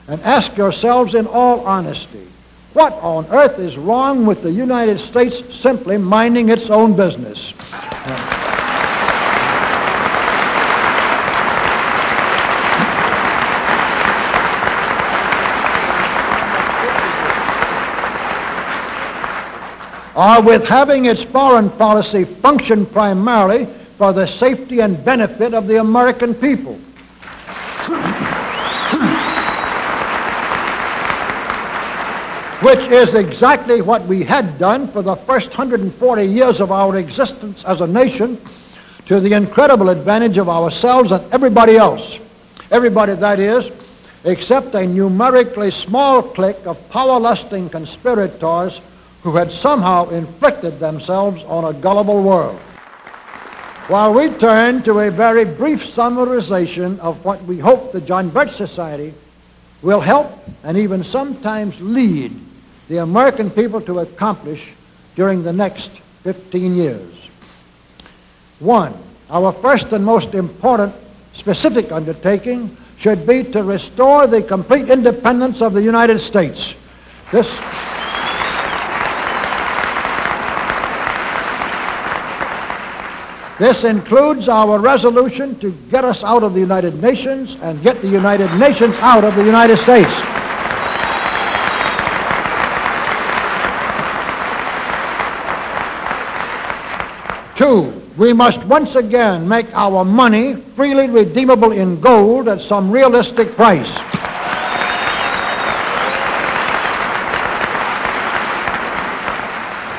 and ask yourselves in all honesty, what on earth is wrong with the United States simply minding its own business? Or with having its foreign policy function primarily for the safety and benefit of the American people? Which is exactly what we had done for the first 140 years of our existence as a nation, to the incredible advantage of ourselves and everybody else. Everybody, that is, except a numerically small clique of power-lusting conspirators who had somehow inflicted themselves on a gullible world. While we turn to a very brief summarization of what we hope the John Birch Society will help and even sometimes lead the American people to accomplish during the next 15 years. One, our first and most important specific undertaking should be to restore the complete independence of the United States. This includes our resolution to get us out of the United Nations and get the United Nations out of the United States. Two, we must once again make our money freely redeemable in gold at some realistic price.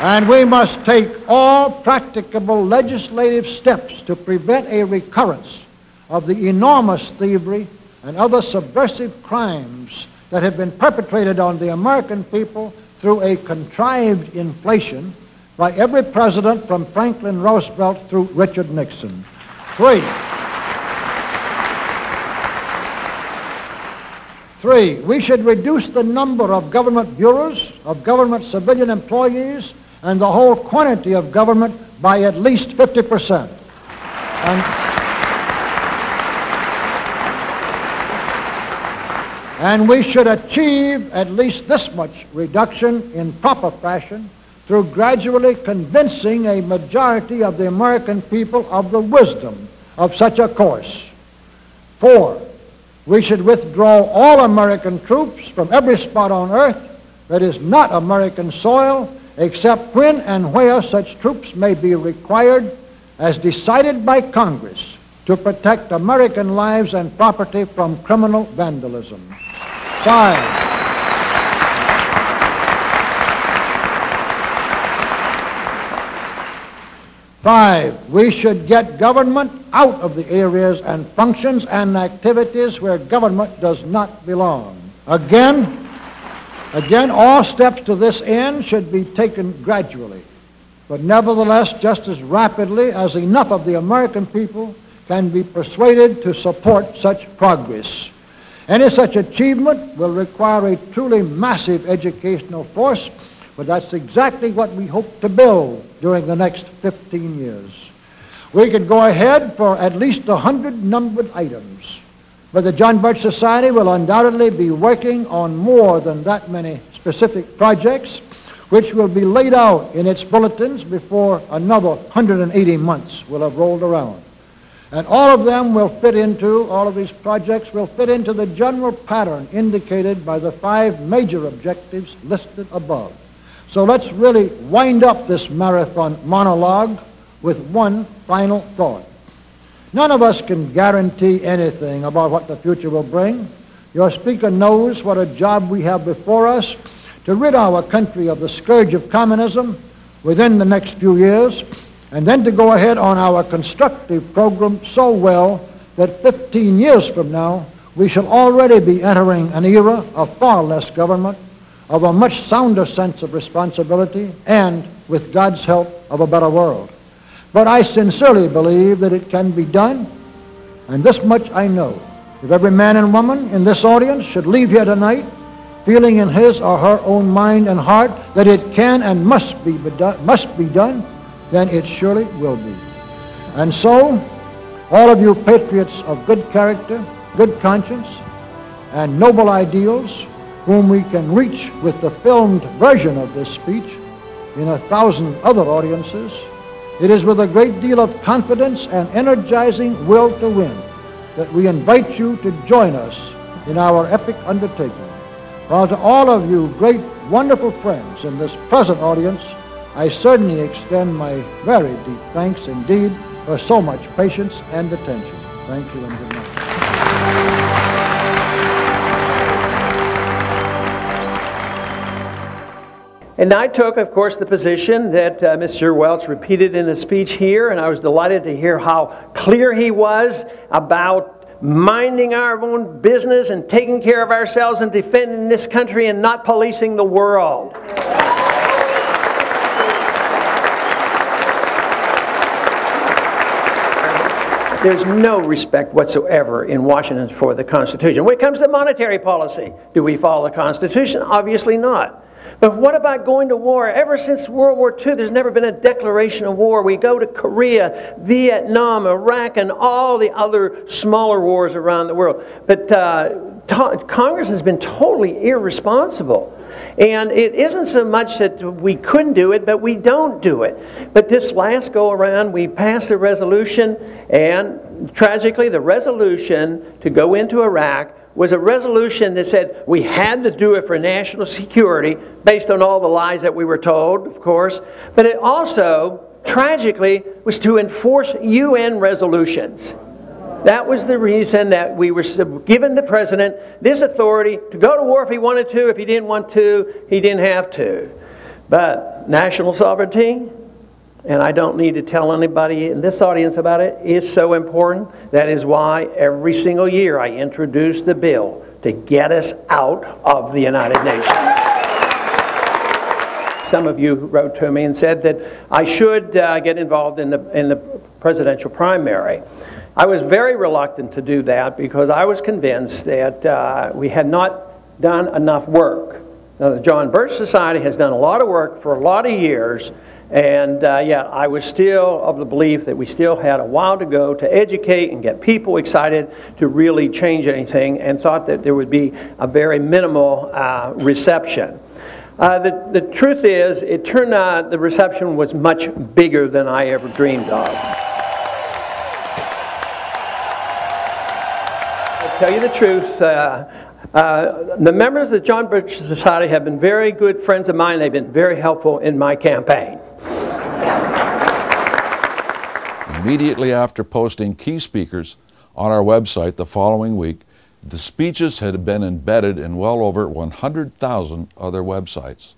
And we must take all practicable legislative steps to prevent a recurrence of the enormous thievery and other subversive crimes that have been perpetrated on the American people through a contrived inflation by every president from Franklin Roosevelt through Richard Nixon. Three, we should reduce the number of government bureaus, of government civilian employees, and the whole quantity of government by at least 50%. And we should achieve at least this much reduction in proper fashion through gradually convincing a majority of the American people of the wisdom of such a course. Four, we should withdraw all American troops from every spot on earth that is not American soil, except when and where such troops may be required as decided by Congress to protect American lives and property from criminal vandalism. Five, we should get government out of the areas and functions and activities where government does not belong. Again, all steps to this end should be taken gradually, but nevertheless just as rapidly as enough of the American people can be persuaded to support such progress. Any such achievement will require a truly massive educational force, but that's exactly what we hope to build during the next 15 years. We could go ahead for at least 100 numbered items, but the John Birch Society will undoubtedly be working on more than that many specific projects, which will be laid out in its bulletins before another 180 months will have rolled around. And all of these projects will fit into the general pattern indicated by the 5 major objectives listed above. So let's really wind up this marathon monologue with one final thought. None of us can guarantee anything about what the future will bring. Your speaker knows what a job we have before us to rid our country of the scourge of communism within the next few years, and then to go ahead on our constructive program so well that 15 years from now we shall already be entering an era of far less government, of a much sounder sense of responsibility, and, with God's help, of a better world. But I sincerely believe that it can be done, and this much I know. If every man and woman in this audience should leave here tonight feeling in his or her own mind and heart that it can and must be done, then it surely will be. And so, all of you patriots of good character, good conscience, and noble ideals, whom we can reach with the filmed version of this speech in 1,000 other audiences, it is with a great deal of confidence and energizing will to win that we invite you to join us in our epic undertaking. While to all of you great, wonderful friends in this present audience, I certainly extend my very deep thanks indeed for so much patience and attention. Thank you and good night. And I took, of course, the position that Mr. Welch repeated in the speech here, and I was delighted to hear how clear he was about minding our own business and taking care of ourselves and defending this country and not policing the world. There's no respect whatsoever in Washington for the Constitution. When it comes to monetary policy, do we follow the Constitution? Obviously not. But what about going to war? Ever since World War II, there's never been a declaration of war. We go to Korea, Vietnam, Iraq, and all the other smaller wars around the world. But Congress has been totally irresponsible. And it isn't so much that we couldn't do it, but we don't do it. But this last go-around, we passed a resolution, and tragically, the resolution to go into Iraq was a resolution that said we had to do it for national security, based on all the lies that we were told, of course. But it also, tragically, was to enforce UN resolutions. That was the reason that we were given the president this authority to go to war if he wanted to. If he didn't want to, he didn't have to. But national sovereignty, and I don't need to tell anybody in this audience about it, is so important. That is why every single year I introduce the bill to get us out of the United Nations. Some of you wrote to me and said that I should get involved in the presidential primary. I was very reluctant to do that because I was convinced that we had not done enough work. Now, the John Birch Society has done a lot of work for a lot of years, and yet I was still of the belief that we still had a while to go to educate and get people excited to really change anything, and thought that there would be a very minimal reception. The truth is, it turned out the reception was much bigger than I ever dreamed of. I'll tell you the truth, the members of the John Birch Society have been very good friends of mine. They've been very helpful in my campaign. Immediately after posting key speakers on our website the following week, the speeches had been embedded in well over 100,000 other websites.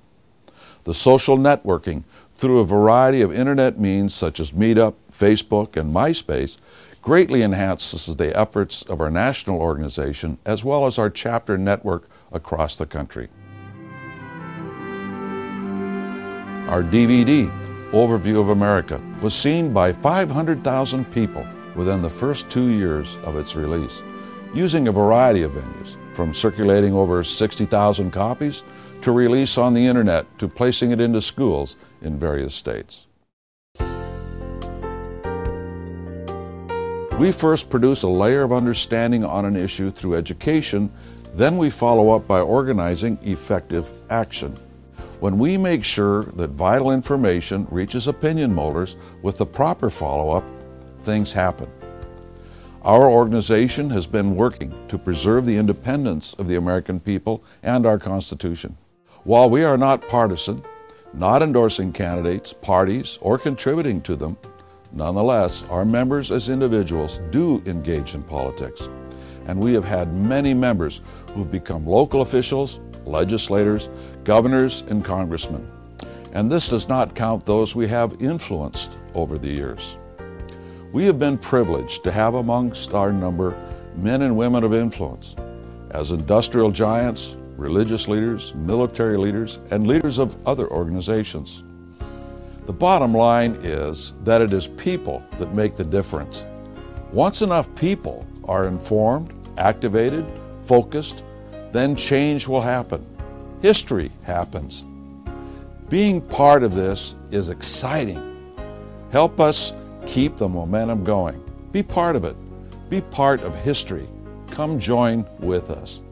The social networking through a variety of internet means such as Meetup, Facebook, and MySpace greatly enhances the efforts of our national organization as well as our chapter network across the country. Our DVD, Overview of America, was seen by 500,000 people within the first 2 years of its release, using a variety of venues, from circulating over 60,000 copies to release on the internet to placing it into schools in various states. We first produce a layer of understanding on an issue through education, then we follow up by organizing effective action. When we make sure that vital information reaches opinion molders with the proper follow-up, things happen. Our organization has been working to preserve the independence of the American people and our Constitution. While we are not partisan, not endorsing candidates, parties, or contributing to them, nonetheless, our members as individuals do engage in politics, and we have had many members who've become local officials, legislators, governors, and congressmen. And this does not count those we have influenced over the years. We have been privileged to have amongst our number men and women of influence as industrial giants, religious leaders, military leaders, and leaders of other organizations. The bottom line is that it is people that make the difference. Once enough people are informed, activated, focused, then change will happen. History happens. Being part of this is exciting. Help us keep the momentum going. Be part of it. Be part of history. Come join with us.